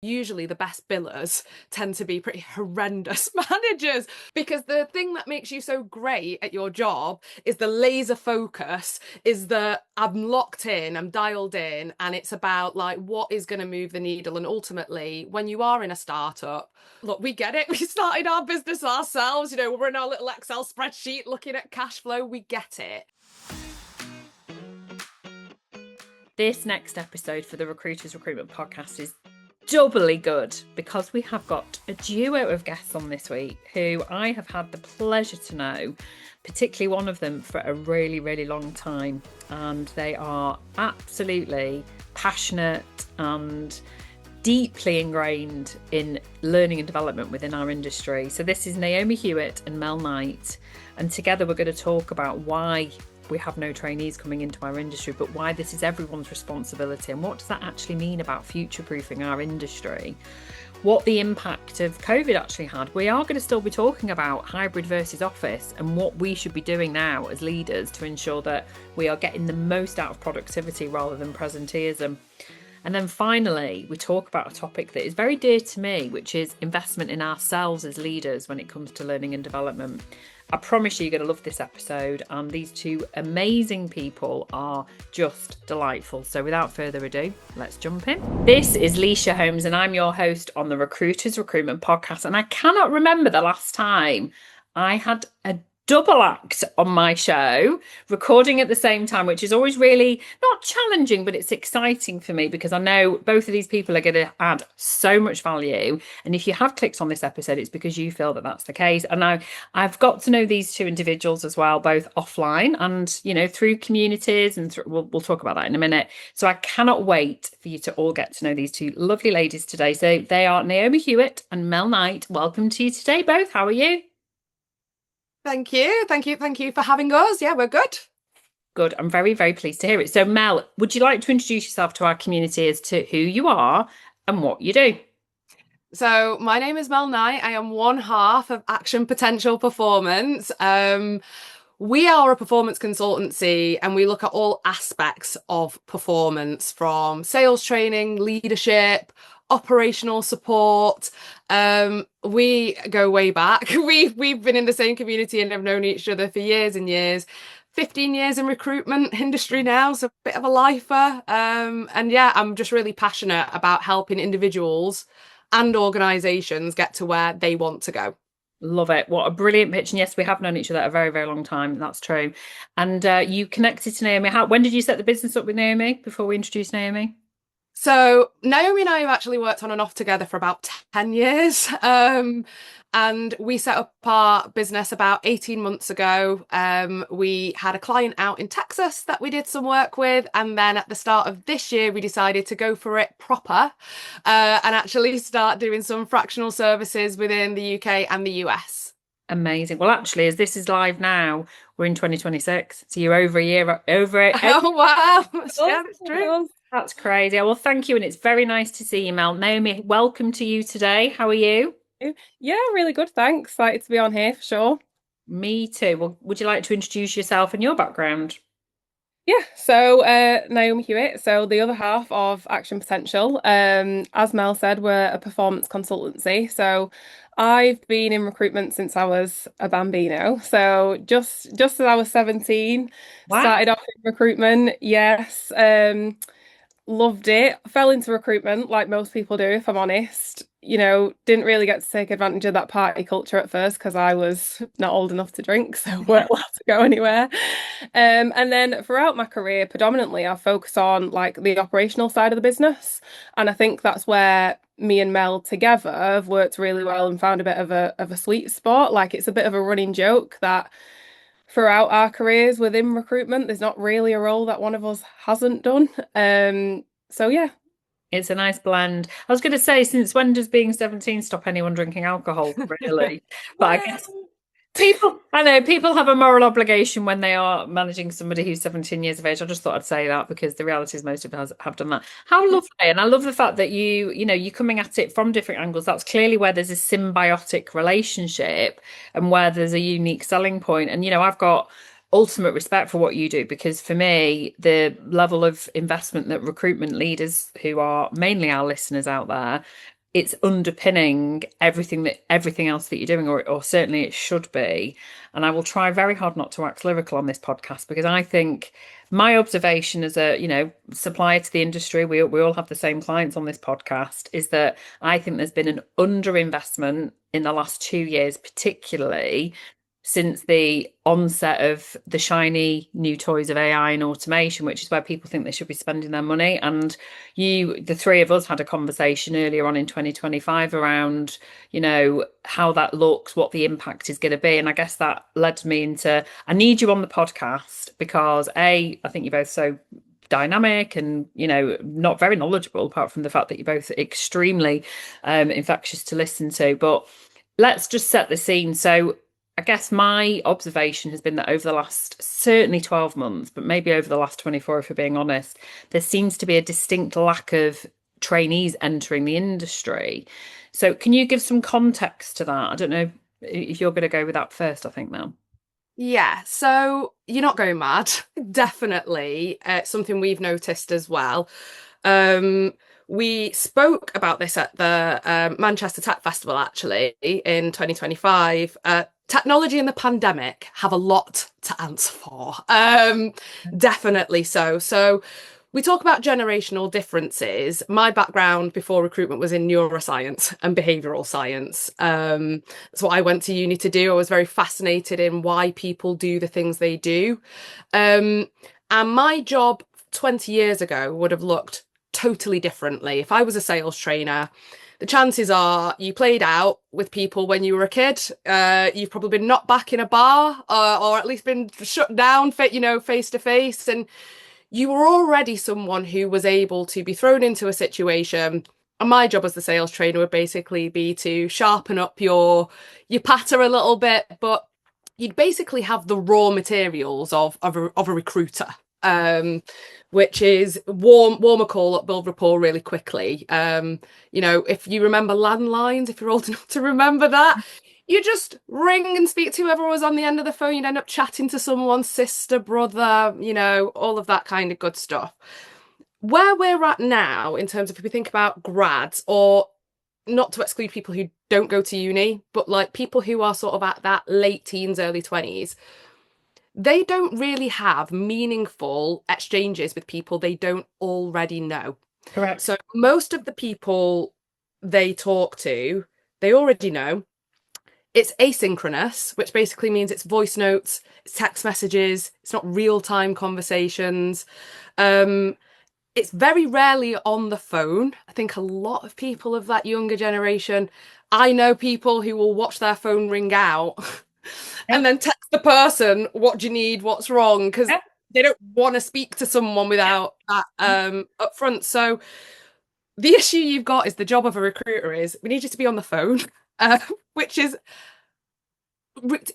Usually the best billers tend to be pretty horrendous managers, because the thing that makes you so great at your job is the laser focus, is that I'm locked in, I'm dialed in, and it's about like what is going to move the needle. And ultimately, when you are in a startup, look, we get it. We started our business ourselves, we're in our little Excel spreadsheet looking at cash flow. We get it. This next episode for the Recruiters Recruitment podcast is doubly good because we have got a duo of guests on this week who I have had the pleasure to know, particularly one of them for a really, really long time. And they are absolutely passionate and deeply ingrained in learning and development within our industry. So this is Naomi Hewitt and Mel Knight. And together we're going to talk about why we have no trainees coming into our industry, but why this is everyone's responsibility and what does that actually mean about future-proofing our industry, what the impact of COVID actually had. We are going to still be talking about hybrid versus office and what we should be doing now as leaders to ensure that we are getting the most out of productivity rather than presenteeism. And then finally, we talk about a topic that is very dear to me, which is investment in ourselves as leaders when it comes to learning and development. I promise you're going to love this episode, and these two amazing people are just delightful. So without further ado, let's jump in. This is Lysha Holmes, and I'm your host on the Recruiters Recruitment podcast. And I cannot remember the last time I had a double act on my show, recording at the same time, which is always really not challenging, but it's exciting for me because I know both of these people are going to add so much value. And if you have clicked on this episode, it's because you feel that that's the case. And I've got to know these two individuals as well, both offline and, through communities. And we'll talk about that in a minute. So I cannot wait for you to all get to know these two lovely ladies today. So they are Naomi Hewitt and Mel Knight. Welcome to you today, both. How are you? Thank you for having us. Yeah, we're good. Good. I'm very, very pleased to hear it. So Mel, would you like to introduce yourself to our community as to who you are and what you do? So my name is Mel Knight. I am one half of Action Potential Performance. We are a performance consultancy and we look at all aspects of performance, from sales training, leadership, operational support. We go way back. We've been in the same community and have known each other for years and years. 15 years in recruitment industry now, so a bit of a lifer. And yeah, I'm just really passionate about helping individuals and organisations get to where they want to go. Love it. What a brilliant pitch. And yes, we have known each other a very, very long time. That's true. And you connected to Naomi. When did you set the business up with Naomi before we introduced Naomi? So Naomi and I have actually worked on and off together for about 10 years. And we set up our business about 18 months ago. We had a client out in Texas that we did some work with. And then at the start of this year, we decided to go for it proper and actually start doing some fractional services within the UK and the US. Amazing. Well, actually, as this is live now, we're in 2026. So you're over a year over it. Oh, wow. Yeah, that's true. That's crazy. Well, thank you. And it's very nice to see you, Mel. Naomi, welcome to you today. How are you? Yeah, really good. Thanks. Excited to be on here for sure. Me too. Well, would you like to introduce yourself and your background? Yeah, so Naomi Hewitt, so the other half of Action Potential. As Mel said, we're a performance consultancy. So I've been in recruitment since I was a bambino. So just as I was 17, Wow. Started off in recruitment. Yes. Loved it. Fell into recruitment like most people do, if I'm honest. Didn't really get to take advantage of that party culture at first because I was not old enough to drink, so weren't allowed to go anywhere. And then throughout my career, predominantly, I focus on like the operational side of the business. And I think that's where me and Mel together have worked really well and found a bit of a sweet spot. Like it's a bit of a running joke that throughout our careers within recruitment, there's not really a role that one of us hasn't done. So yeah. It's a nice blend. I was going to say, since when does being 17 stop anyone drinking alcohol, really? But I guess people have a moral obligation when they are managing somebody who's 17 years of age. I just thought I'd say that because the reality is most of us have done that. How lovely. And I love the fact that you're coming at it from different angles. That's clearly where there's a symbiotic relationship and where there's a unique selling point. And, I've got ultimate respect for what you do, because for me, the level of investment that recruitment leaders, who are mainly our listeners out there, it's underpinning everything else that you're doing, or certainly it should be. And I will try very hard not to wax lyrical on this podcast, because I think my observation as a, supplier to the industry, we all have the same clients on this podcast, is that I think there's been an underinvestment in the last 2 years, particularly since the onset of the shiny new toys of AI and automation, which is where people think they should be spending their money. And the three of us had a conversation earlier on in 2025 around, how that looks, what the impact is going to be. And I guess that led me into, I need you on the podcast because I think you're both so dynamic and not very knowledgeable, apart from the fact that you're both extremely infectious to listen to. But let's just set the scene. So I guess my observation has been that over the last certainly 12 months, but maybe over the last 24, if we're being honest, there seems to be a distinct lack of trainees entering the industry. So can you give some context to that? I don't know if you're going to go with that first, I think, Mel. Yeah, so you're not going mad. Definitely something we've noticed as well. We spoke about this at the Manchester Tech Festival, actually, in 2025. Technology and the pandemic have a lot to answer for. Definitely so. So we talk about generational differences. My background before recruitment was in neuroscience and behavioural science. That's what I went to uni to do. I was very fascinated in why people do the things they do. And my job 20 years ago would have looked totally differently. If I was a sales trainer, the chances are you played out with people when you were a kid. You've probably been knocked back in a bar or at least been shut down, face to face. And you were already someone who was able to be thrown into a situation. And my job as the sales trainer would basically be to sharpen up your patter a little bit, but you'd basically have the raw materials of a recruiter. Which is warm a call up, build rapport really quickly. If you remember landlines, if you're old enough to remember that, you just ring and speak to whoever was on the end of the phone. You'd end up chatting to someone's sister, brother, all of that kind of good stuff. Where we're at now, in terms of if we think about grads, or not to exclude people who don't go to uni, but like people who are sort of at that late teens, early 20s, they don't really have meaningful exchanges with people they don't already know. Correct. So most of the people they talk to, they already know. It's asynchronous, which basically means it's voice notes, it's text messages, it's not real-time conversations. It's very rarely on the phone. I think a lot of people of that younger generation, I know people who will watch their phone ring out and then text the person, what do you need, what's wrong, because they don't want to speak to someone without that up front. So the issue you've got is the job of a recruiter is we need you to be on the phone, which is,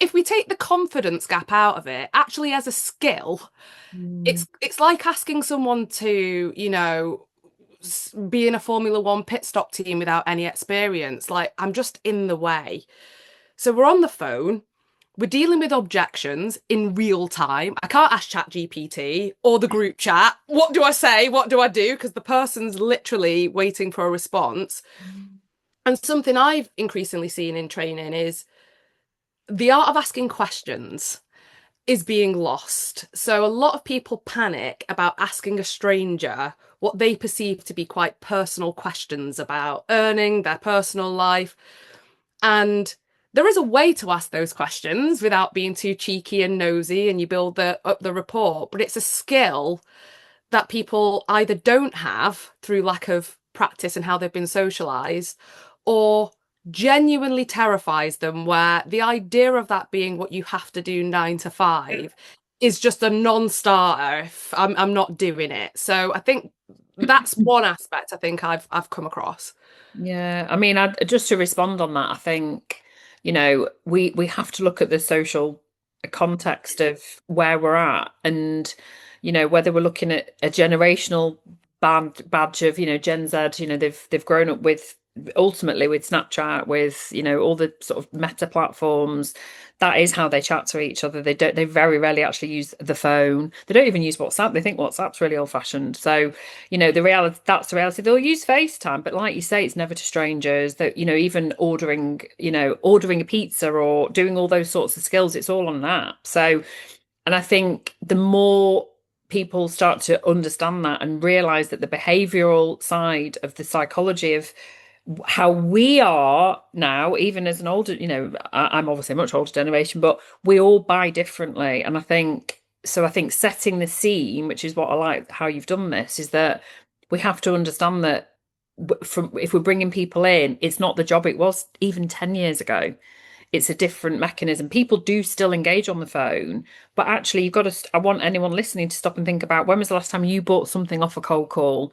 if we take the confidence gap out of it, actually as a skill, it's like asking someone to, be in a Formula One pit stop team without any experience. Like, I'm just in the way. So we're on the phone. We're dealing with objections in real time. I can't ask ChatGPT or the group chat, what do I say? What do I do? Because the person's literally waiting for a response. And something I've increasingly seen in training is the art of asking questions is being lost. So a lot of people panic about asking a stranger what they perceive to be quite personal questions about earning, their personal life. And there is a way to ask those questions without being too cheeky and nosy, and you build up the rapport. But it's a skill that people either don't have through lack of practice and how they've been socialized, or genuinely terrifies them, where the idea of that being what you have to do 9 to 5 is just a non-starter if I'm not doing it. So I think that's one aspect I think I've come across. Yeah, I mean, just to respond on that, I think, we have to look at the social context of where we're at, and, whether we're looking at a generational badge of, Gen Z, they've grown up with ultimately with Snapchat, with, you know, all the sort of meta platforms, that is how they chat to each other. They very rarely actually use the phone. They don't even use WhatsApp. They think WhatsApp's really old fashioned. So, you know, that's the reality. They'll use FaceTime, but like you say, it's never to strangers. That, you know, even ordering a pizza or doing all those sorts of skills, it's all on an app. So, and I think the more people start to understand that and realize that the behavioral side of the psychology of how we are now, even as an older, you know, I'm obviously a much older generation, but we all buy differently. And I think setting the scene, which is what I like how you've done this, is that we have to understand that from if we're bringing people in, it's not the job it was even 10 years ago. It's a different mechanism. People do still engage on the phone, but actually, I want anyone listening to stop and think about, when was the last time you bought something off a cold call?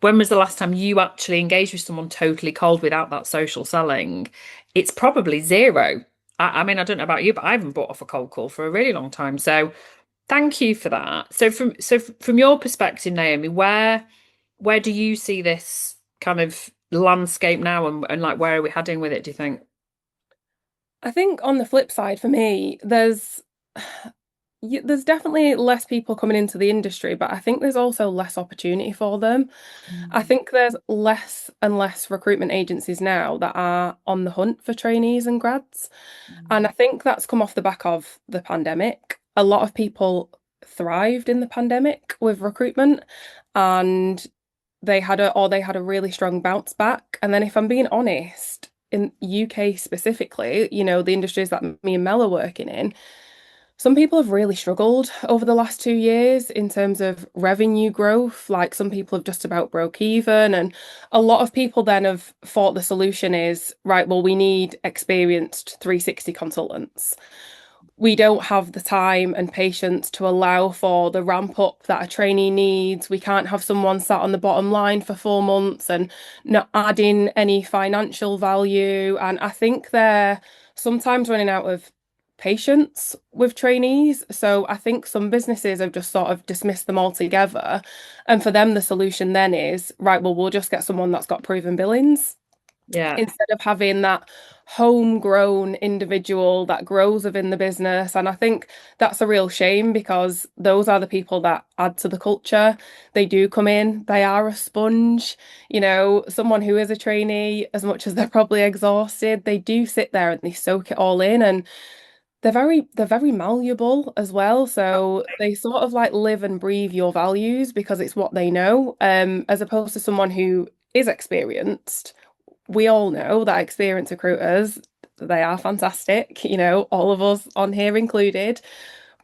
When was the last time you actually engaged with someone totally cold without that social selling? It's probably zero. I mean, I don't know about you, but I haven't bought off a cold call for a really long time. So thank you for that. So from your perspective, Naomi, where do you see this kind of landscape now, and like where are we heading with it, do you think? I think on the flip side for me, there's definitely less people coming into the industry, but I think there's also less opportunity for them. I think there's less and less recruitment agencies now that are on the hunt for trainees and grads. And I think that's come off the back of the pandemic. A lot of people thrived in the pandemic with recruitment, and they had a really strong bounce back. And then if I'm being honest, in UK specifically, you know, the industries that me and Mel are working in, some people have really struggled over the last 2 years in terms of revenue growth. Like some people have just about broke even. And a lot of people then have thought the solution is, right, well, we need experienced 360 consultants. We don't have the time and patience to allow for the ramp up that a trainee needs. We can't have someone sat on the bottom line for 4 months and not adding any financial value. And I think they're sometimes running out of patience with trainees. So I think some businesses have just sort of dismissed them altogether. And for them, the solution then is, right, well, we'll just get someone that's got proven billings Yeah. instead of having that homegrown individual that grows within the business. And I think that's a real shame because those are the people that add to the culture. They do come in, they are a sponge. You know, someone who is a trainee, as much as they're probably exhausted, they do sit there and they soak it all in, and they're very malleable as well. So they sort of like live and breathe your values because it's what they know. As opposed to someone who is experienced. We all know that experienced recruiters, they are fantastic, you know, all of us on here included,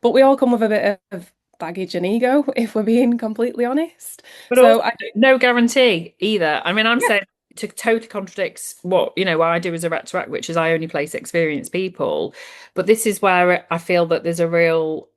but we all come with a bit of baggage and ego, if we're being completely honest. But also, So I no guarantee either. I mean, I'm saying to totally contradicts what, you know, what I do as a rec to rec, which is I only place experienced people. But this is where I feel that there's a real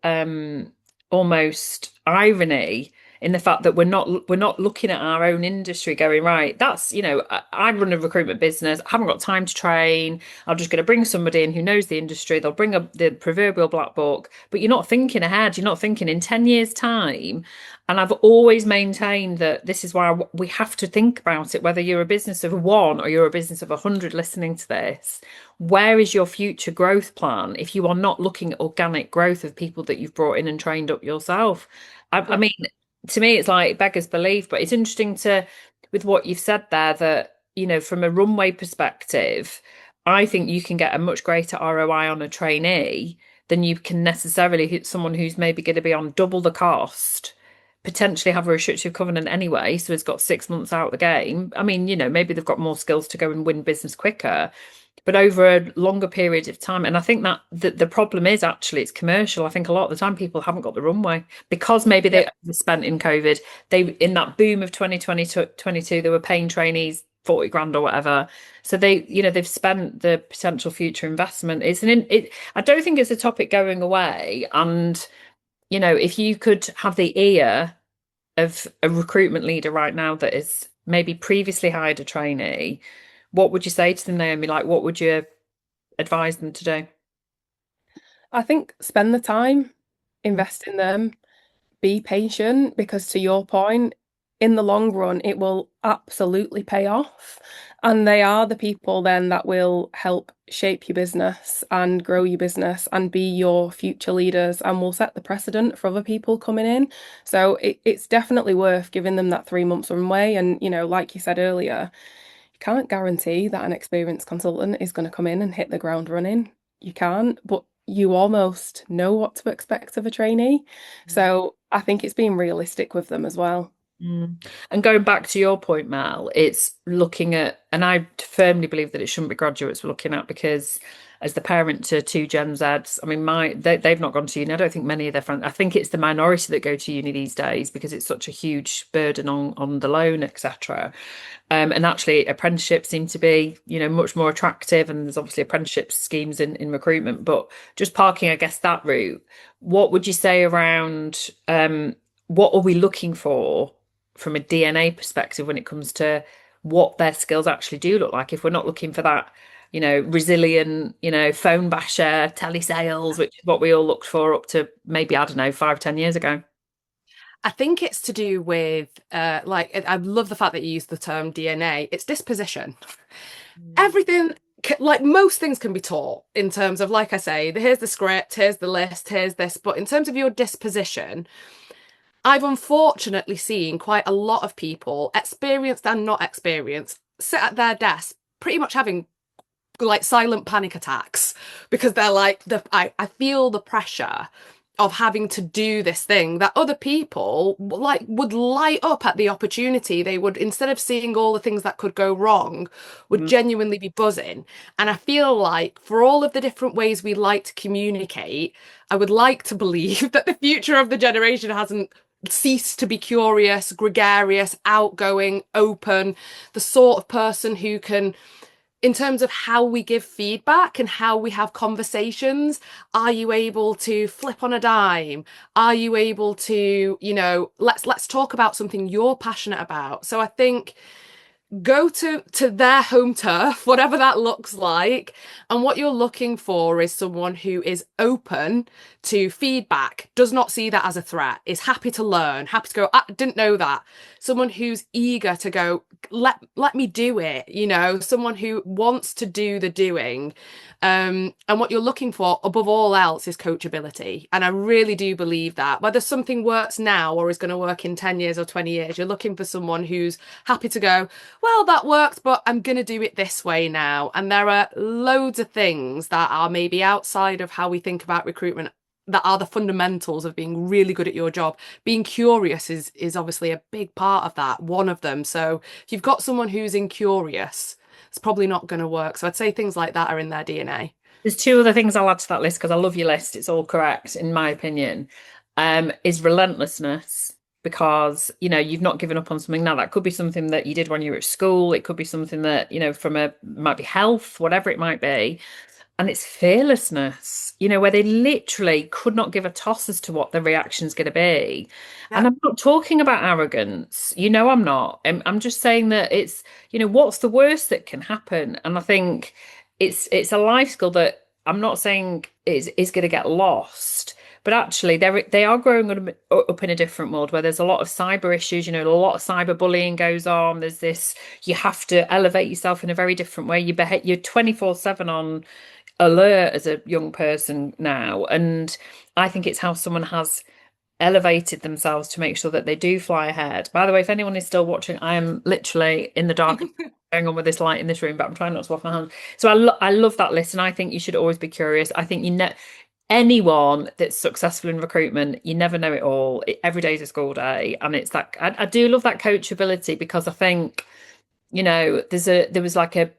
almost irony in the fact that we're not looking at our own industry going, right, that's, you know, I run a recruitment business, I haven't got time to train, I'm just going to bring somebody in who knows the industry, they'll bring up the proverbial black book, but you're not thinking ahead, you're not thinking in 10 years time. And I've always maintained that this is why we have to think about it, whether you're a business of one or you're a business of 100 listening to this. Where is your future growth plan if you are not looking at organic growth of people that you've brought in and trained up yourself? I mean, to me, it's like beggars belief, but it's interesting with what you've said there, that, you know, from a runway perspective, I think you can get a much greater ROI on a trainee than you can necessarily hit someone who's maybe going to be on double the cost, potentially have a restrictive covenant anyway, so has got 6 months out of the game. I mean, you know, maybe they've got more skills to go and win business quicker, but over a longer period of time. And I think that the problem is actually it's commercial. I think a lot of the time people haven't got the runway because maybe they spent in COVID. They, in that boom of 2020 to 22, they were paying trainees 40 grand or whatever. So they, you know, they've spent the potential future investment. I don't think it's a topic going away. And, you know, if you could have the ear of a recruitment leader right now that is maybe previously hired a trainee, what would you say to them, Naomi? Like, what would you advise them to do? I think spend the time, invest in them, be patient, because to your point, in the long run, it will absolutely pay off. And they are the people then that will help shape your business and grow your business and be your future leaders and will set the precedent for other people coming in. So it's definitely worth giving them that 3 months runway. And, you know, like you said earlier, you can't guarantee that an experienced consultant is going to come in and hit the ground running. You can't, but you almost know what to expect of a trainee. So I think it's being realistic with them as well. And going back to your point, Mel, it's looking at, and I firmly believe that it shouldn't be graduates we're looking at, because as the parent to two Gen Zs, I mean, they've not gone to uni. I don't think many of their friends, I think it's the minority that go to uni these days because it's such a huge burden on the loan, etc. And actually apprenticeships seem to be, you know, much more attractive, and there's obviously apprenticeship schemes in recruitment. But just parking, I guess, that route, what would you say around what are we looking for from a DNA perspective when it comes to what their skills actually do look like? If we're not looking for that, you know, resilient, you know, phone basher, telesales, which is what we all looked for up to maybe, I don't know, 5-10 years ago. I think it's to do with, like, I love the fact that you use the term DNA. It's disposition. Everything, like most things can be taught in terms of, like I say, here's the script, here's the list, here's this. But in terms of your disposition, I've unfortunately seen quite a lot of people, experienced and not experienced, sit at their desk pretty much having like silent panic attacks because they're like, I feel the pressure of having to do this thing that other people like would light up at the opportunity. They would, instead of seeing all the things that could go wrong, would genuinely be buzzing. And I feel like for all of the different ways we like to communicate, I would like to believe that the future of the generation hasn't ceased to be curious, gregarious, outgoing, open, the sort of person who can, in terms of how we give feedback and how we have conversations, are you able to flip on a dime? Are you able to, you know, let's talk about something you're passionate about? So I think go to their home turf, whatever that looks like, and what you're looking for is someone who is open to feedback, does not see that as a threat, is happy to learn, happy to go, I didn't know that. Someone who's eager to go, let me do it, you know, someone who wants to do the doing. And what you're looking for above all else is coachability. And I really do believe that whether something works now or is going to work in 10 years or 20 years, you're looking for someone who's happy to go, well, that worked, but I'm going to do it this way now. And there are loads of things that are maybe outside of how we think about recruitment that are the fundamentals of being really good at your job. Being curious is obviously a big part of that, one of them. So if you've got someone who's incurious, it's probably not going to work. So I'd say things like that are in their DNA. There's two other things I'll add to that list because I love your list. It's all correct, in my opinion. Is relentlessness, because, you know, you've not given up on something. Now, that could be something that you did when you were at school. It could be something that, you know, might be health, whatever it might be. And it's fearlessness, you know, where they literally could not give a toss as to what the reaction's going to be. Yeah. And I'm not talking about arrogance, you know, I'm not. I'm just saying that it's, you know, what's the worst that can happen? And I think it's a life skill that I'm not saying is going to get lost, but actually they are growing up in a different world where there's a lot of cyber issues, you know, a lot of cyber bullying goes on. There's this, you have to elevate yourself in a very different way. You're 24/7 on alert as a young person now, and I think it's how someone has elevated themselves to make sure that they do fly ahead. By the way, if anyone is still watching, I am literally in the dark going on with this light in this room, but I'm trying not to wash my hands. So I love that list, and I think you should always be curious. I think anyone that's successful in recruitment, you never know it all. Every day is a school day, and it's that I do love that coachability, because I think, you know, there was like a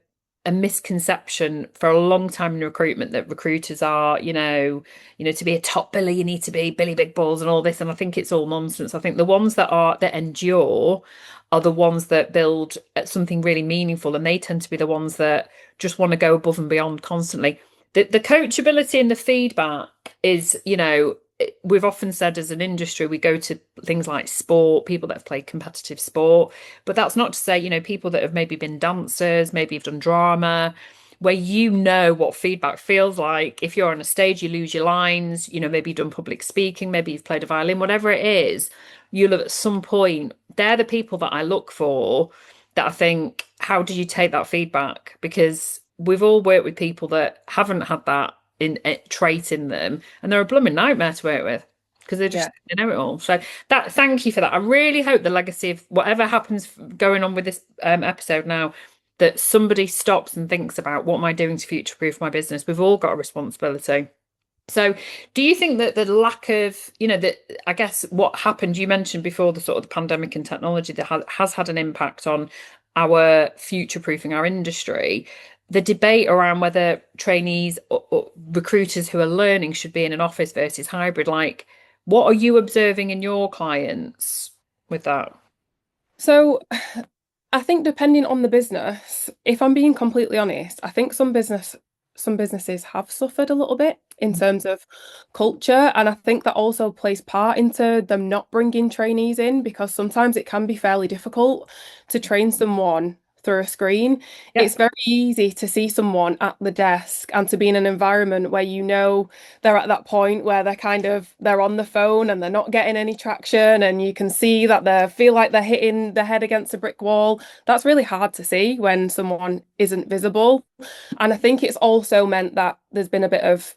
misconception for a long time in recruitment that recruiters are, you know, to be a top biller, you need to be Billy Big Balls and all this. And I think it's all nonsense. I think the ones that endure are the ones that build something really meaningful. And they tend to be the ones that just want to go above and beyond constantly. The coachability and the feedback is, you know, we've often said as an industry, we go to things like sport, people that have played competitive sport, but that's not to say, you know, people that have maybe been dancers, maybe have done drama. where you know what feedback feels like. If you're on a stage, you lose your lines, you know, maybe you've done public speaking, maybe you've played a violin, whatever it is, you'll have at some point, they're the people that I look for, that I think, how did you take that feedback? Because we've all worked with people that haven't had that in trait in them, and they're a blooming nightmare to work with because they just they know it all. So that, thank you for that. I really hope the legacy of whatever happens going on with this episode now, that somebody stops and thinks about, what am I doing to future proof my business? We've all got a responsibility. So do you think that the lack of, you know, that, I guess what happened, you mentioned before, the sort of the pandemic and technology that has had an impact on our future proofing our industry, the debate around whether trainees or recruiters who are learning should be in an office versus hybrid, like, what are you observing in your clients with that? So I think depending on the business, if I'm being completely honest, I think some businesses have suffered a little bit in terms of culture, and I think that also plays part into them not bringing trainees in, because sometimes it can be fairly difficult to train someone through a screen. Yeah. It's very easy to see someone at the desk and to be in an environment where you know they're at that point where they're on the phone and they're not getting any traction, and you can see that they feel like they're hitting their head against a brick wall. That's really hard to see when someone isn't visible. And I think it's also meant that there's been a bit of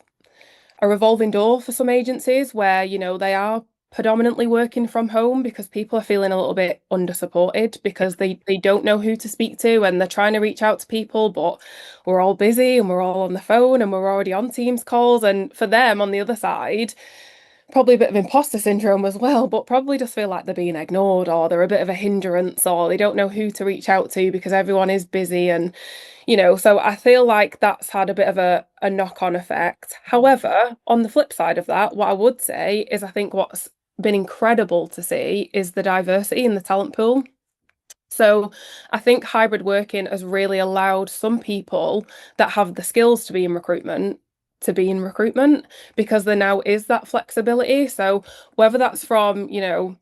a revolving door for some agencies where, you know, they are predominantly working from home because people are feeling a little bit under supported because they don't know who to speak to, and they're trying to reach out to people, but we're all busy and we're all on the phone and we're already on Teams calls. And for them on the other side, probably a bit of imposter syndrome as well, but probably just feel like they're being ignored, or they're a bit of a hindrance, or they don't know who to reach out to because everyone is busy. And, you know, so I feel like that's had a bit of a knock-on effect. However, on the flip side of that, what I would say is I think what's been incredible to see is the diversity in the talent pool. So I think hybrid working has really allowed some people that have the skills to be in recruitment to be in recruitment, because there now is that flexibility. So whether that's from, you know,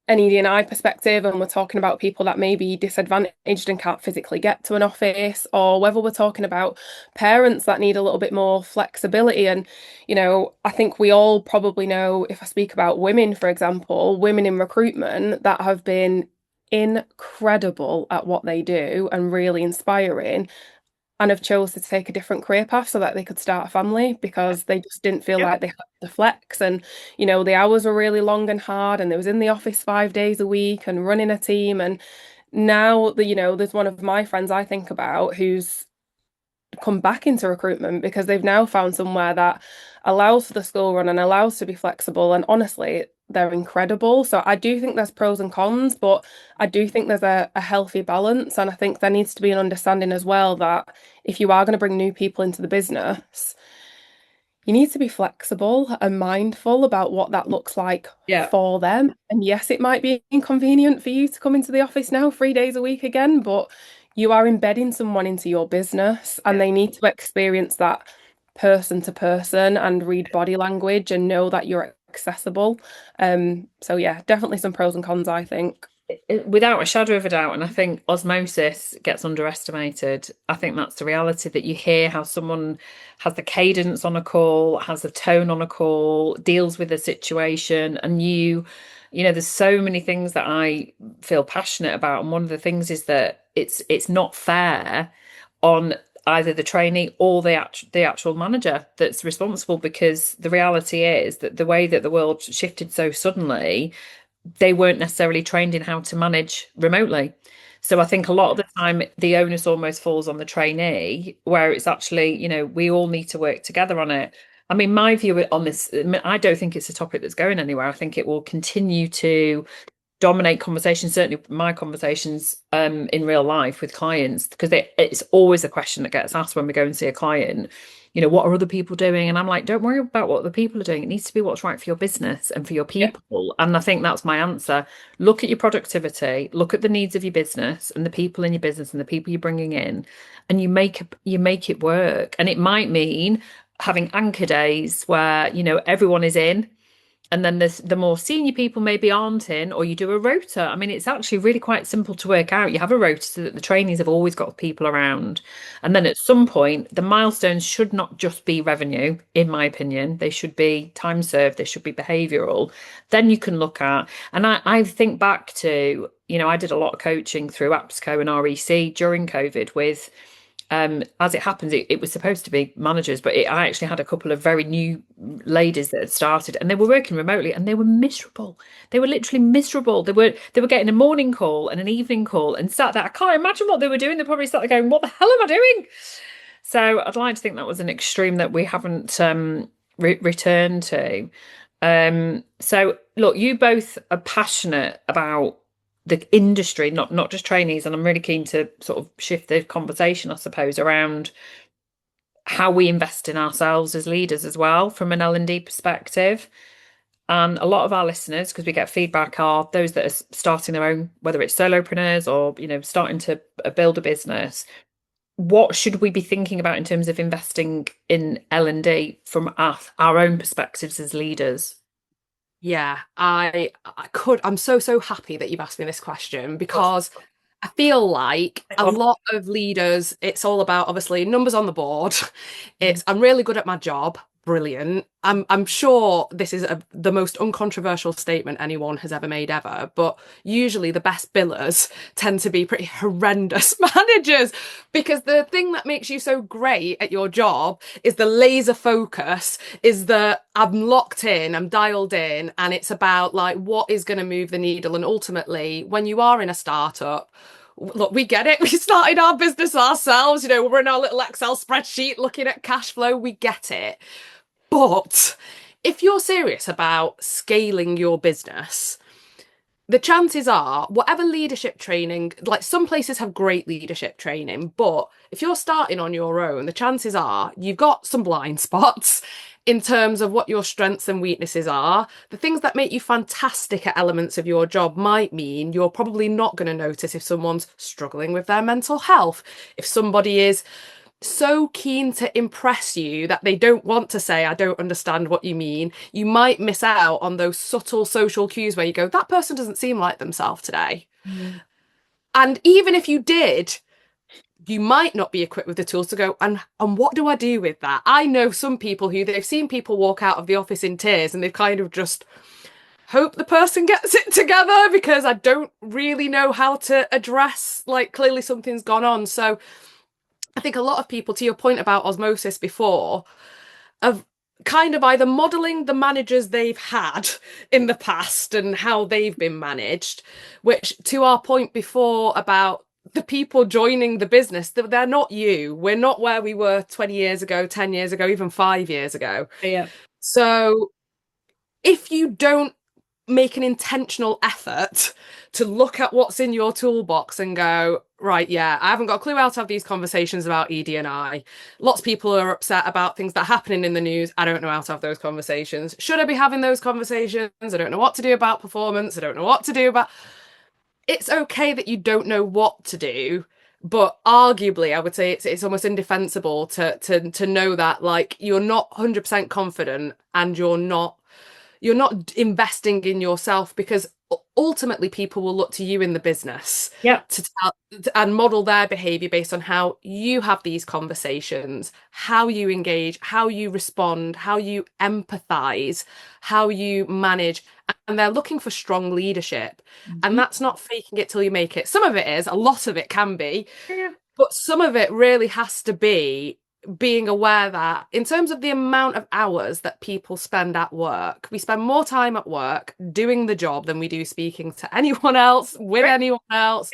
an ED&I perspective, and we're talking about people that may be disadvantaged and can't physically get to an office, or whether we're talking about parents that need a little bit more flexibility. And, you know, I think we all probably know, if I speak about women, for example, women in recruitment that have been incredible at what they do and really inspiring, and have chose to take a different career path so that they could start a family because they just didn't feel like they had the flex. And, you know, the hours were really long and hard, and they was in the office 5 days a week and running a team. And now, you know, there's one of my friends I think about who's come back into recruitment because they've now found somewhere that allows for the school run and allows to be flexible. And honestly, they're incredible. So I do think there's pros and cons, but I do think there's a healthy balance. And I think there needs to be an understanding as well that if you are going to bring new people into the business, you need to be flexible and mindful about what that looks like for them. And yes, it might be inconvenient for you to come into the office now 3 days a week again, but you are embedding someone into your business, and they need to experience that person to person and read body language and know that you're accessible. So yeah, definitely some pros and cons, I think. Without a shadow of a doubt. And I think osmosis gets underestimated. I think that's the reality, that you hear how someone has the cadence on a call, has the tone on a call, deals with a situation, and you know, there's so many things that I feel passionate about. And one of the things is that it's not fair on either the trainee or the actual manager that's responsible, because the reality is that the way that the world shifted so suddenly, they weren't necessarily trained in how to manage remotely. So I think a lot of the time the onus almost falls on the trainee, where it's actually, you know, we all need to work together on it. I mean, my view on this, I don't think it's a topic that's going anywhere. I think it will continue to dominate conversations, certainly my conversations in real life with clients, because it's always a question that gets asked when we go and see a client. You know, what are other people doing? And I'm like, don't worry about what other people are doing. It needs to be what's right for your business and for your people. And I think that's my answer. Look at your productivity, look at the needs of your business and the people in your business and the people you're bringing in, and you make it work. And it might mean having anchor days where, you know, everyone is in And then there's the more senior people maybe aren't in, or you do a rota. I mean, it's actually really quite simple to work out. You have a rota so that the trainees have always got people around. And then at some point, the milestones should not just be revenue, in my opinion. They should be time served, they should be behavioural. Then you can look at, and I think back to, I did a lot of coaching through APSCO and REC during COVID with as it happens, it was supposed to be managers, but I actually had a couple of very new ladies that had started, and they were working remotely, and they were miserable. They were literally miserable. They were getting a morning call and an evening call, and sat there. I can't imagine what they were doing. They probably started going, "What the hell am I doing?" So I'd like to think that was an extreme that we haven't returned to. So look, you both are passionate about the industry, not just trainees, and I'm really keen to sort of shift the conversation, I suppose, around how we invest in ourselves as leaders as well from an L&D perspective. And a lot of our listeners, because we get feedback, are those that are starting their own, whether it's solopreneurs or starting to build a business. What should we be thinking about in terms of investing in L&D from our own perspectives as leaders? Yeah, I'm so happy that you've asked me this question, because I feel like a lot of leaders, it's all about obviously numbers on the board. It's I'm really good at my job. Brilliant. I'm sure this is the most uncontroversial statement anyone has ever made ever, but usually the best billers tend to be pretty horrendous managers, because the thing that makes you so great at your job is the laser focus, is that I'm locked in, I'm dialed in, and it's about like what is going to move the needle. And ultimately, when you are in a startup, look, we get it. We started our business ourselves. We're in our little Excel spreadsheet looking at cash flow. We get it. But if you're serious about scaling your business, the chances are, whatever leadership training, like some places have great leadership training, but if you're starting on your own, the chances are you've got some blind spots in terms of what your strengths and weaknesses are. The things that make you fantastic at elements of your job might mean you're probably not going to notice if someone's struggling with their mental health, if somebody is so keen to impress you that they don't want to say, "I don't understand what you mean." You might miss out on those subtle social cues where you go, "That person doesn't seem like themselves today." And even if you did, you might not be equipped with the tools to go, and what do I do with that? I know some people who they've seen people walk out of the office in tears, and they've kind of just hope the person gets it together, because I don't really know how to address, like, clearly something's gone on. So I think a lot of people, to your point about osmosis before, have kind of either modelling the managers they've had in the past and how they've been managed, which, to our point before about the people joining the business, they're not you. We're not where we were 20 years ago, 10 years ago, even 5 years ago. Yeah. So if you don't make an intentional effort to look at what's in your toolbox and go, right, yeah, I haven't got a clue how to have these conversations about ED&I. Lots of people are upset about things that are happening in the news. I don't know how to have those conversations. Should I be having those conversations? I don't know what to do about performance. I don't know what to do about... It's okay that you don't know what to do, but arguably I would say it's almost indefensible to know that, like, you're not 100% confident and you're not investing in yourself, because ultimately people will look to you in the business to tell and model their behavior based on how you have these conversations, how you engage, how you respond, how you empathize, how you manage. And they're looking for strong leadership. And that's not faking it till you make it. Some of it is, a lot of it can be, but some of it really has to be being aware that in terms of the amount of hours that people spend at work, we spend more time at work doing the job than we do speaking to anyone else, with anyone else.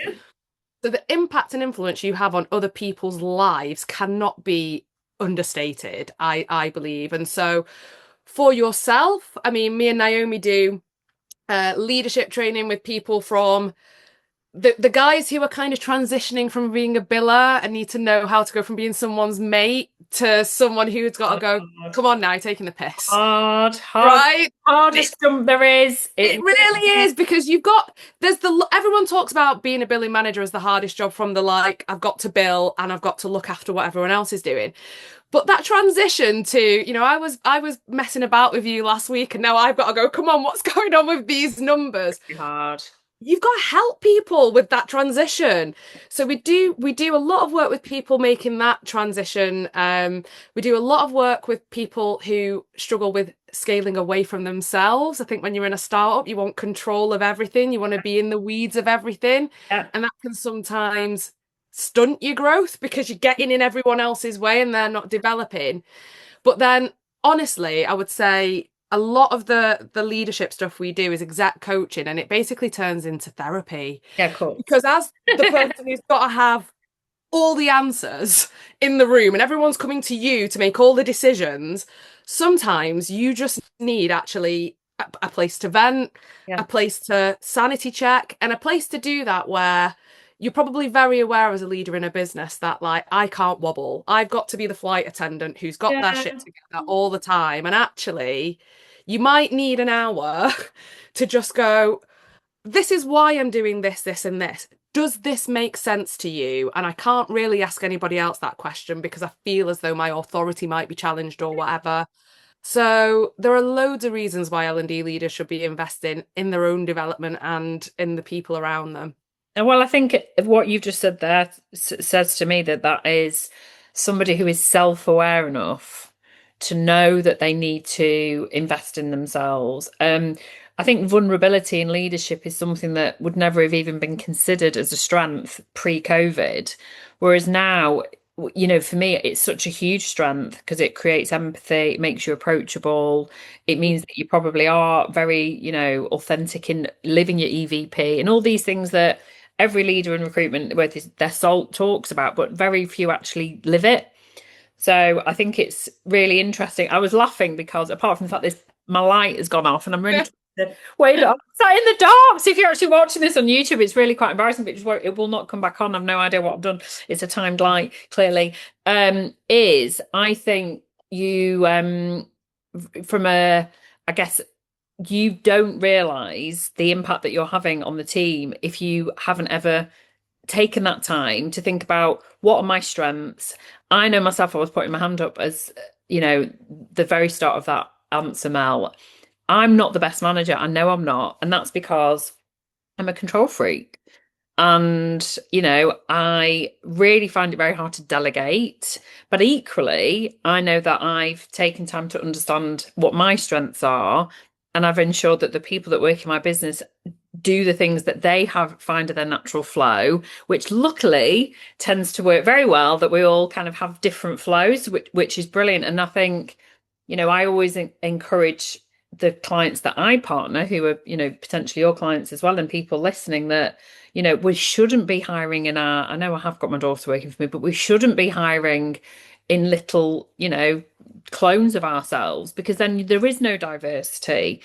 So the impact and influence you have on other people's lives cannot be understated, I believe. And so for yourself, I mean, me and Naomi do leadership training with people from the guys who are kind of transitioning from being a biller and need to know how to go from being someone's mate to someone who's got to go, come on now, taking the piss. Hard, Right? hardest jump there is. It really is, because everyone talks about being a billing manager as the hardest job, from the like, I've got to bill and I've got to look after what everyone else is doing. But that transition to, I was messing about with you last week, and now I've got to go, come on, what's going on with these numbers? It's hard. You've got to help people with that transition. So we do a lot of work with people making that transition. We do a lot of work with people who struggle with scaling away from themselves. I think when you're in a startup, you want control of everything. You want to be in the weeds of everything. Yeah. And that can sometimes stunt your growth because you're getting in everyone else's way and they're not developing. But then, honestly, I would say a lot of the leadership stuff we do is exec coaching, and it basically turns into therapy. Yeah, cool. Because as the person who's got to have all the answers in the room and everyone's coming to you to make all the decisions, sometimes you just need actually a place to vent, a place to sanity check, and a place to do that where you're probably very aware as a leader in a business that, like, I can't wobble. I've got to be the flight attendant who's got their shit together all the time. And actually, you might need an hour to just go, this is why I'm doing this, this, and this. Does this make sense to you? And I can't really ask anybody else that question because I feel as though my authority might be challenged or whatever. So there are loads of reasons why L&D leaders should be investing in their own development and in the people around them. Well, I think what you've just said there says to me that is somebody who is self-aware enough to know that they need to invest in themselves. I think vulnerability in leadership is something that would never have even been considered as a strength pre-COVID. Whereas now, for me, it's such a huge strength because it creates empathy, it makes you approachable. It means that you probably are very, authentic in living your EVP and all these things that every leader in recruitment, where their salt talks about, but very few actually live it. So I think it's really interesting. I was laughing because apart from the fact my light has gone off and I'm really wait, I'm sat in the dark. So if you're actually watching this on YouTube, it's really quite embarrassing, but it will not come back on. I've no idea what I've done. It's a timed light, clearly. I think you, I guess, you don't realise the impact that you're having on the team if you haven't ever taken that time to think about what are my strengths. I know myself, I was putting my hand up as, the very start of that answer, Mel. I'm not the best manager. I know I'm not. And that's because I'm a control freak. And, I really find it very hard to delegate. But equally, I know that I've taken time to understand what my strengths are. And I've ensured that the people that work in my business do the things that they find their natural flow, which luckily tends to work very well, that we all kind of have different flows, which is brilliant. And I think, I always encourage the clients that I partner, who are, potentially your clients as well, and people listening, that, we shouldn't be hiring I know I have got my daughter working for me, but we shouldn't be hiring in little, clones of ourselves, because then there is no diversity.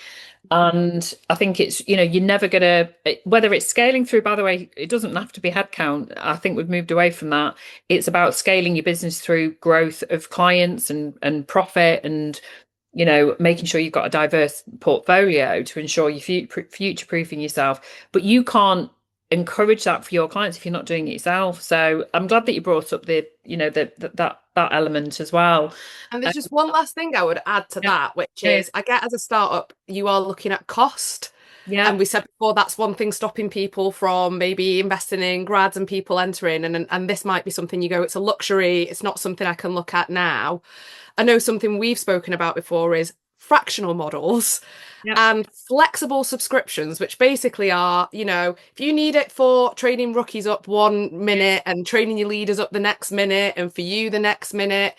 And I think it's, you're never going to, whether it's scaling through, by the way, it doesn't have to be headcount. I think we've moved away from that. It's about scaling your business through growth of clients and profit, and, making sure you've got a diverse portfolio to ensure you're future-proofing yourself. But you can't encourage that for your clients if you're not doing it yourself. So I'm glad that you brought up the that element as well. And there's just one last thing I would add to that, which is, I get, as a startup, you are looking at cost. Yeah. And we said before, that's one thing stopping people from maybe investing in grads and people entering. And this might be something you go, it's a luxury. It's not something I can look at now. I know something we've spoken about before is fractional models and flexible subscriptions, which basically are, if you need it for training rookies up 1 minute and training your leaders up the next minute, and for you the next minute,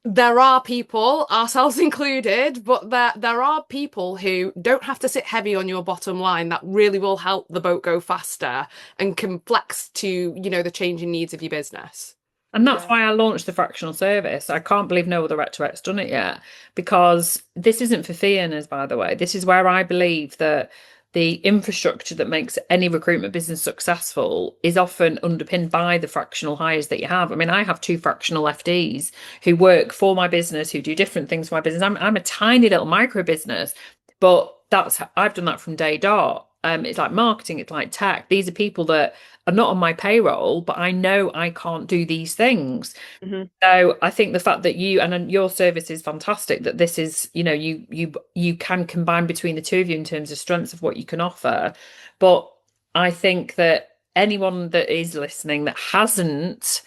there are people, ourselves included, but there are people who don't have to sit heavy on your bottom line, that really will help the boat go faster and can flex to, the changing needs of your business. And that's why I launched the fractional service. I can't believe no other Rec2Rec's done it yet, because this isn't for fee earners, by the way. This is where I believe that the infrastructure that makes any recruitment business successful is often underpinned by the fractional hires that you have. I mean, I have 2 fractional FDs who work for my business, who do different things for my business. I'm a tiny little micro business, but I've done that from day dot. It's like marketing, it's like tech. These are people that are not on my payroll, but I know I can't do these things. Mhm. So I think the fact that you and your service is fantastic, that this is, you can combine between the two of you in terms of strengths of what you can offer. But I think that anyone that is listening that hasn't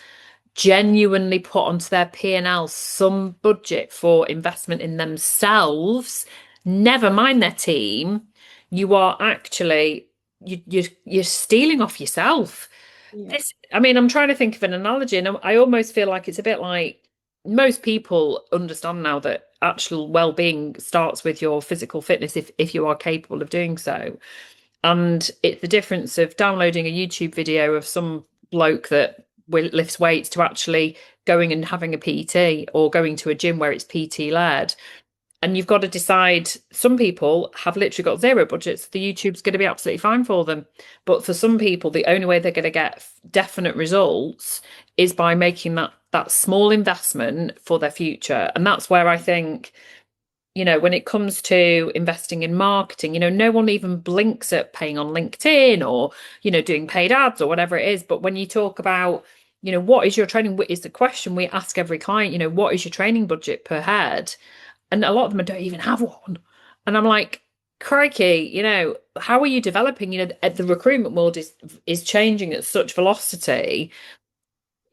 genuinely put onto their P&L some budget for investment in themselves, never mind their team, you are actually you're stealing off yourself. Yeah. I mean, I'm trying to think of an analogy, and I almost feel like it's a bit like most people understand now that actual well-being starts with your physical fitness if you are capable of doing so. And it's the difference of downloading a YouTube video of some bloke that lifts weights to actually going and having a PT or going to a gym where it's PT led. And you've got to decide, some people have literally got zero budgets. The YouTube's going to be absolutely fine for them. But for some people, the only way they're going to get definite results is by making that small investment for their future. And that's where I think, when it comes to investing in marketing, no one even blinks at paying on LinkedIn or, doing paid ads or whatever it is. But when you talk about, what is your training, is the question we ask every client, what is your training budget per head? And a lot of them don't even have one. And I'm like, crikey, how are you developing? The recruitment world is changing at such velocity.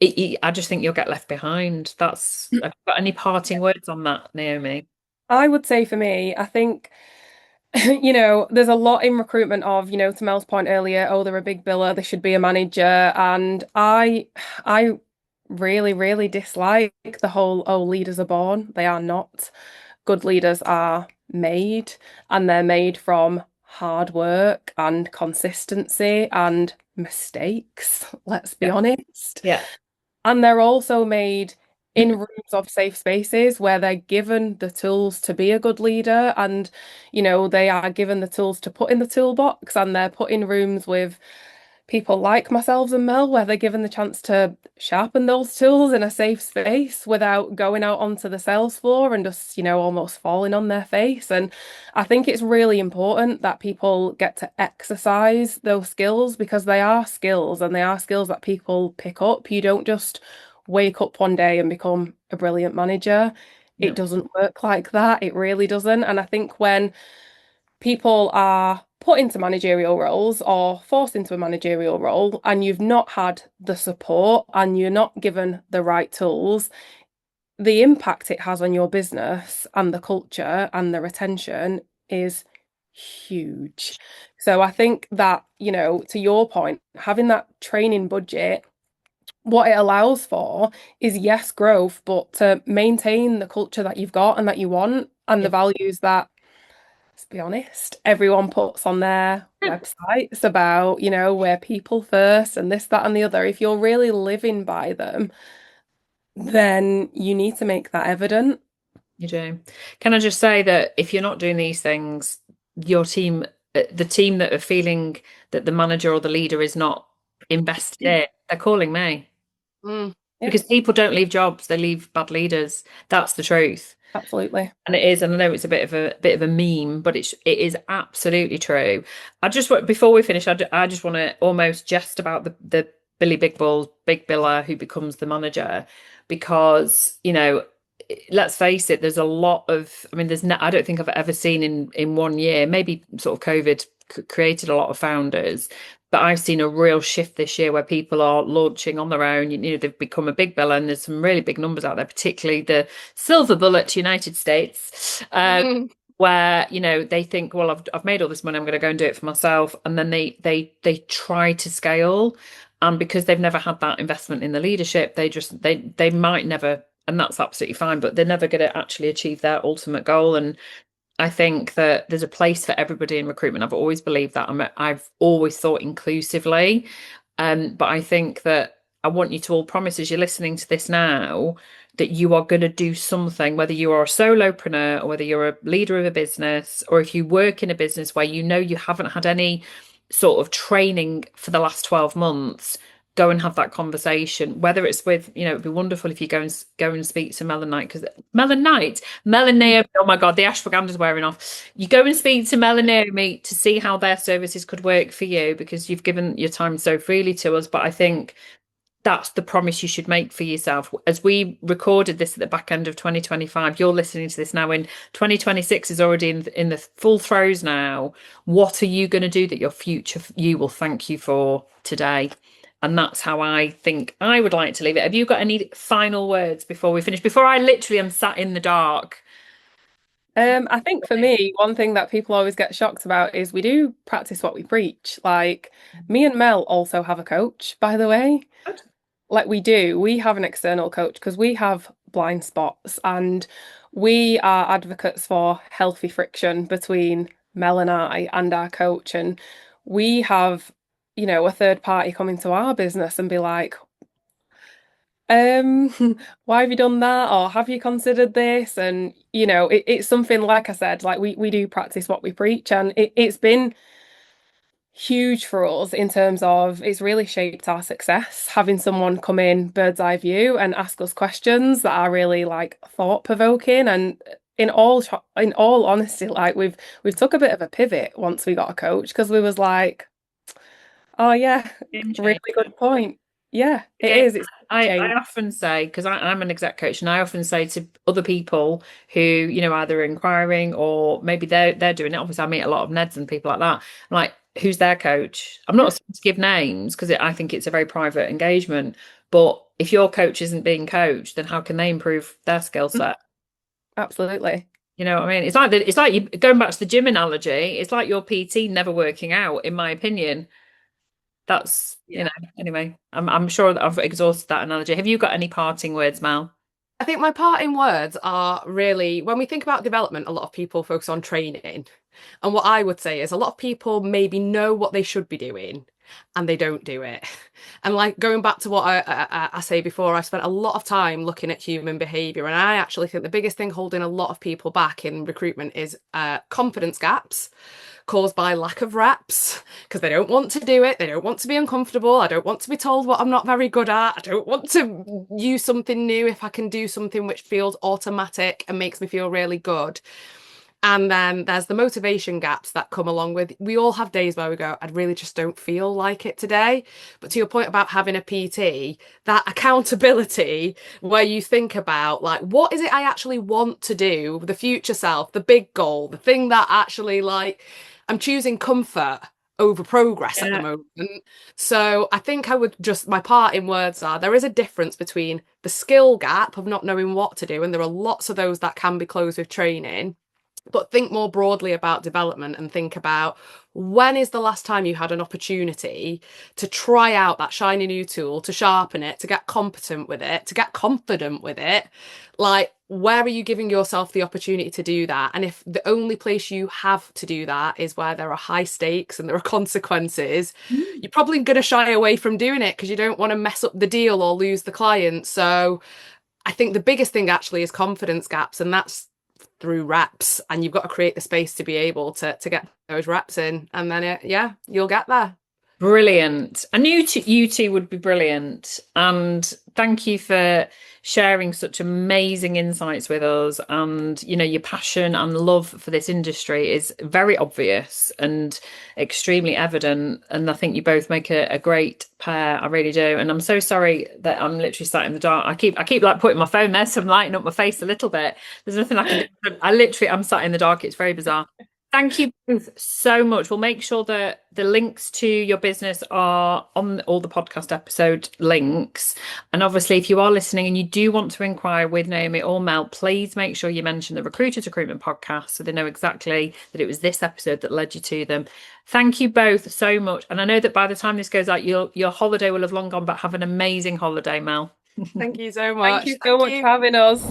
I just think you'll get left behind. Have you got any parting words on that, Naomi? I would say for me, I think, there's a lot in recruitment of, to Mel's point earlier, oh, they're a big biller, they should be a manager. And I really, really dislike the whole, oh, leaders are born. They are not. Good leaders are made, and they're made from hard work and consistency and mistakes, let's be Yeah. honest. Yeah. And they're also made in rooms of safe spaces where they're given the tools to be a good leader, and they are given the tools to put in the toolbox, and they're put in rooms with people like myself and Mel where they're given the chance to sharpen those tools in a safe space without going out onto the sales floor and just almost falling on their face. And I think it's really important that people get to exercise those skills, because they are skills, and they are skills that people pick up. You don't just wake up one day and become a brilliant manager. No. It doesn't work like that. It really doesn't. And I think when people are put into managerial roles or forced into a managerial role, and you've not had the support and you're not given the right tools, the impact it has on your business and the culture and the retention is huge. So I think that, to your point, having that training budget, what it allows for is, yes, growth, but to maintain the culture that you've got and that you want, and the values that, let's be honest, everyone puts on their websites about, we're people first and this, that, and the other. If you're really living by them, then you need to make that evident. You do. Can I just say that if you're not doing these things, your team, the team that are feeling that the manager or the leader is not invested in, they're calling me. Because people don't leave jobs, they leave bad leaders. That's the truth. Absolutely. And it is, and I know it's a bit of a meme, but it is absolutely true. Before we finish, I just want to almost jest about the Billy Big Biller who becomes the manager, because let's face it, there's a lot of, I mean, I don't think I've ever seen in 1 year, maybe sort of COVID created a lot of founders, but I've seen a real shift this year where people are launching on their own. They've become a big biller, and there's some really big numbers out there, particularly the silver bullet United States, where they think, well, I've made all this money, I'm going to go and do it for myself, and then they try to scale, and because they've never had that investment in the leadership, they might never, and that's absolutely fine, but they're never going to actually achieve their ultimate goal. And I think that there's a place for everybody in recruitment. I've always believed that. I've always thought inclusively. But I think that I want you to all promise as you're listening to this now that you are going to do something, whether you are a solopreneur or whether you're a leader of a business, or if you work in a business where you know you haven't had any sort of training for the last 12 months, go and have that conversation. Whether it's with, it'd be wonderful if you go and speak to Mel and Mel and Naomi, oh my God, the ashwaganda's wearing off. You go and speak to Mel and Naomi to see how their services could work for you, because you've given your time so freely to us. But I think that's the promise you should make for yourself. As we recorded this at the back end of 2025, you're listening to this now in 2026 is already in the full throes now. What are you going to do that your future you will thank you for today? And that's how I think I would like to leave it. Have you got any final words before we finish? Before I literally am sat in the dark. I think for me, one thing that people always get shocked about is we do practice what we preach. Like, me and Mel also have a coach, by the way. Good. Like, we have an external coach because we have blind spots, and we are advocates for healthy friction between Mel and I and our coach. And we have, a third party come into our business and be like, why have you done that? Or have you considered this? And, it's something, like I said, like we do practice what we preach, and it's been huge for us in terms of it's really shaped our success, having someone come in bird's eye view and ask us questions that are really like thought provoking. And in all honesty, like we've took a bit of a pivot once we got a coach, because we was like, oh yeah, really good point. Yeah, it is. It's I often say, because I'm an exec coach, and I often say to other people who, either inquiring or maybe they're doing it. Obviously, I meet a lot of Neds and people like that. I'm like, who's their coach? I'm not supposed to give names because I think it's a very private engagement. But if your coach isn't being coached, then how can they improve their skill set? Absolutely. You know what I mean? It's like you going back to the gym analogy. It's like your PT never working out, in my opinion. That's anyway, I'm sure that I've exhausted that analogy. Have you got any parting words, Mel? I think my parting words are really, when we think about development, a lot of people focus on training. And what I would say is a lot of people maybe know what they should be doing and they don't do it. And like going back to what I say before, I spent a lot of time looking at human behavior. And I actually think the biggest thing holding a lot of people back in recruitment is confidence gaps caused by lack of reps, because they don't want to do it. They don't want to be uncomfortable. I don't want to be told what I'm not very good at. I don't want to use something new if I can do something which feels automatic and makes me feel really good. And then there's the motivation gaps that come along with, we all have days where we go, I really just don't feel like it today. But to your point about having a PT, that accountability where you think about like, what is it I actually want to do? The future self, the big goal, the thing that actually like, I'm choosing comfort over progress at the moment. So I think I would just, my parting words are, there is a difference between the skill gap of not knowing what to do, and there are lots of those that can be closed with training. But think more broadly about development and think about, when is the last time you had an opportunity to try out that shiny new tool, to sharpen it, to get competent with it, to get confident with it? Like, where are you giving yourself the opportunity to do that? And if the only place you have to do that is where there are high stakes and there are consequences, you're probably going to shy away from doing it because you don't want to mess up the deal or lose the client. So I think the biggest thing actually is confidence gaps, and that's through reps, and you've got to create the space to be able to get those reps in, and then you'll get there. Brilliant. I knew you two would be brilliant, and thank you for sharing such amazing insights with us. And your passion and love for this industry is very obvious and extremely evident, and I think you both make a great pair. I really do. And I'm so sorry that I'm literally sat in the dark. I keep like putting my phone there so I'm lighting up my face a little bit. There's nothing I can do. I'm sat in the dark. It's very bizarre. Thank you both so much. We'll make sure that the links to your business are on all the podcast episode links. And obviously, if you are listening and you do want to inquire with Naomi or Mel, please make sure you mention the Recruitment podcast so they know exactly that it was this episode that led you to them. Thank you both so much. And I know that by the time this goes out, your holiday will have long gone, but have an amazing holiday, Mel. Thank you so much. Thank you so much for having us.